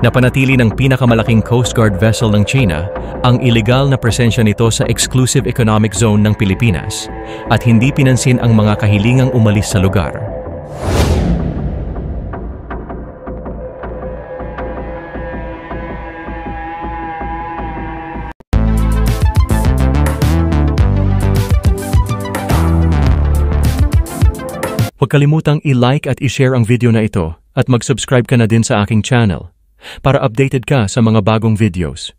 Napanatili ng pinakamalaking Coast Guard vessel ng China ang illegal na presensya nito sa Exclusive Economic Zone ng Pilipinas at hindi pinansin ang mga kahilingang umalis sa lugar. Huwag kalimutang i-like at i-share ang video na ito at mag-subscribe ka na din sa aking channel para updated ka sa mga bagong videos.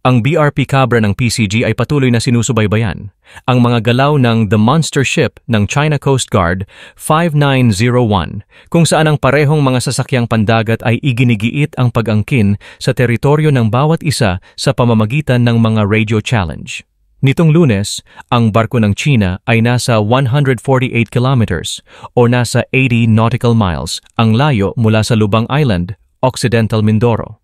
Ang BRP Cabra ng PCG ay patuloy na sinusubaybayan ang mga galaw ng The Monster Ship ng China Coast Guard 5901 kung saan ang parehong mga sasakyang pandagat ay iginigiit ang pag-angkin sa teritoryo ng bawat isa sa pamamagitan ng mga radio challenge. Nitong Lunes, ang barko ng China ay nasa 148 kilometers o nasa 80 nautical miles ang layo mula sa Lubang Island, Occidental Mindoro.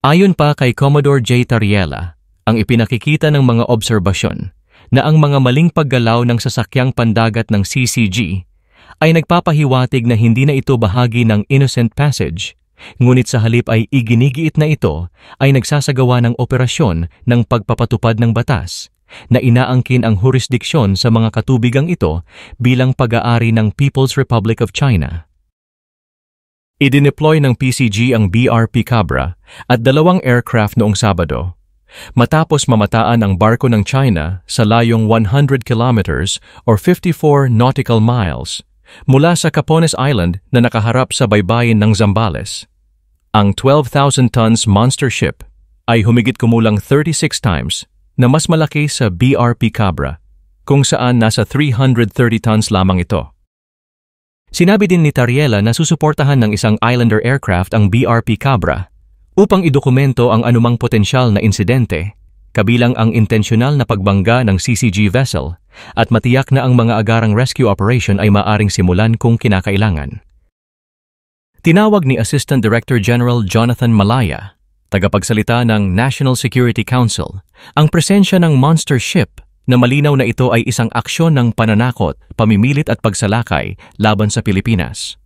Ayon pa kay Commodore J. Tariela, ang ipinakikita ng mga obserbasyon na ang mga maling paggalaw ng sasakyang pandagat ng CCG ay nagpapahiwatig na hindi na ito bahagi ng Innocent Passage, ngunit sa halip ay iginigiit na ito ay nagsasagawa ng operasyon ng pagpapatupad ng batas na inaangkin ang jurisdiksyon sa mga katubigang ito bilang pag-aari ng People's Republic of China. Idineploy ng PCG ang BRP Cabra at 2 aircraft noong Sabado, matapos mamataan ang barko ng China sa layong 100 kilometers or 54 nautical miles mula sa Capones Island na nakaharap sa baybayin ng Zambales. Ang 12,000 tons monster ship ay humigit kumulang 36 times na mas malaki sa BRP Cabra, kung saan nasa 330 tons lamang ito. Sinabi din ni Tariela na susuportahan ng isang Islander aircraft ang BRP Cabra upang idokumento ang anumang potensyal na insidente, kabilang ang intensyonal na pagbangga ng CCG vessel at matiyak na ang mga agarang rescue operation ay maaring simulan kung kinakailangan. Tinawag ni Assistant Director General Jonathan Malaya, tagapagsalita ng National Security Council, ang presensya ng monster ship na malinaw na ito ay isang aksyon ng pananakot, pamimilit at pagsalakay laban sa Pilipinas.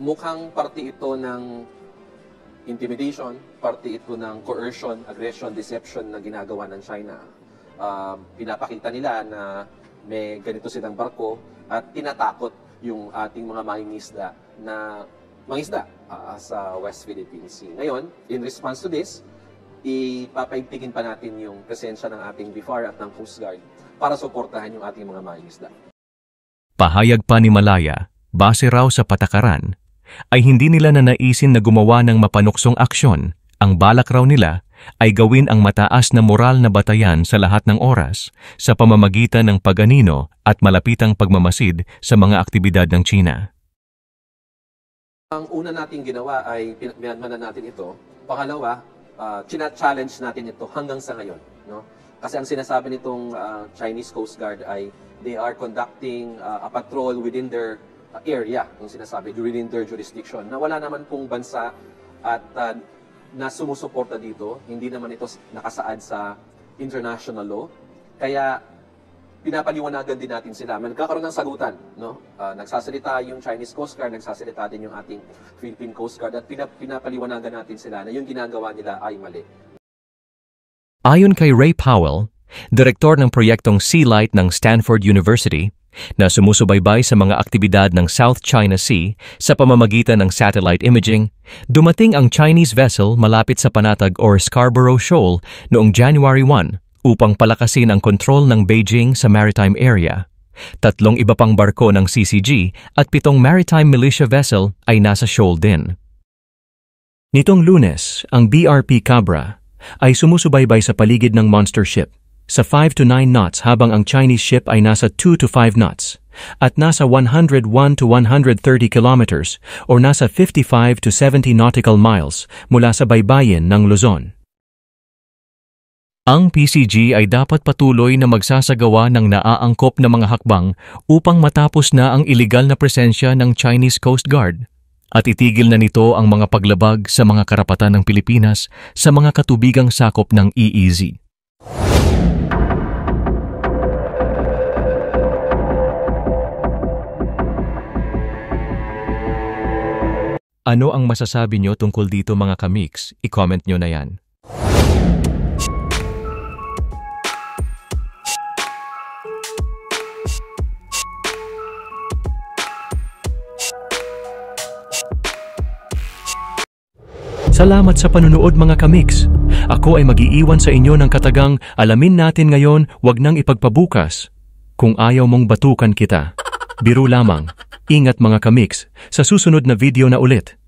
Mukhang parte ito ng intimidation, parte ito ng coercion, aggression, deception na ginagawa ng China. Pinapakita nila na may ganito silang barko at tinatakot yung ating mga mangingisda na mangisda sa West Philippine Sea. Ngayon, in response to this, ipapaigtingin pa natin yung presensya ng ating BFAR at ng Coast Guard para suportahan yung ating mga mangingisda. Pahayag pa ni Malaya, base raw sa patakaran, ay hindi nila nanaisin na gumawa ng mapanuksong aksyon. Ang balak raw nila ay gawin ang mataas na moral na batayan sa lahat ng oras sa pamamagitan ng paganino at malapitang pagmamasid sa mga aktibidad ng China. Ang una nating ginawa ay pinagmanan natin ito. Pangalawa, china-challenge natin ito hanggang sa ngayon. No? Kasi ang sinasabi nitong Chinese Coast Guard ay they are conducting a patrol within their area, yung sinasabi, within their jurisdiction, na wala naman pong bansa at na sumusuporta dito, hindi naman ito nakasaad sa international law. Kaya pinapaliwanagan din natin sila. Nagkakaroon ng sagutan, no? Nagsasalita yung Chinese Coast Guard, nagsasalita din yung ating Philippine Coast Guard at pinapaliwanagan natin sila na yung ginagawa nila ay mali. Ayon kay Ray Powell, direktor ng proyektong Sea Light ng Stanford University, na sumusubaybay sa mga aktibidad ng South China Sea sa pamamagitan ng satellite imaging, dumating ang Chinese vessel malapit sa Panatag or Scarborough Shoal noong January 1 upang palakasin ang kontrol ng Beijing sa maritime area. 3 iba pang barko ng CCG at 7 maritime militia vessel ay nasa shoal din. Nitong Lunes, ang BRP Cabra ay sumusubaybay sa paligid ng monster ship sa 5 to 9 knots habang ang Chinese ship ay nasa 2 to 5 knots at nasa 101 to 130 kilometers o nasa 55 to 70 nautical miles mula sa baybayin ng Luzon. Ang PCG ay dapat patuloy na magsasagawa ng naaangkop na mga hakbang upang matapos na ang iligal na presensya ng Chinese Coast Guard at itigil na nito ang mga paglabag sa mga karapatan ng Pilipinas sa mga katubigang sakop ng EEZ. Ano ang masasabi nyo tungkol dito mga kamix? I-comment nyo na yan. Salamat sa panunood mga kamix. Ako ay mag-iiwan sa inyo ng katagang alamin natin ngayon, wag nang ipagpabukas. Kung ayaw mong batukan kita. Biro lamang. Ingat mga kamix, sa susunod na video na ulit.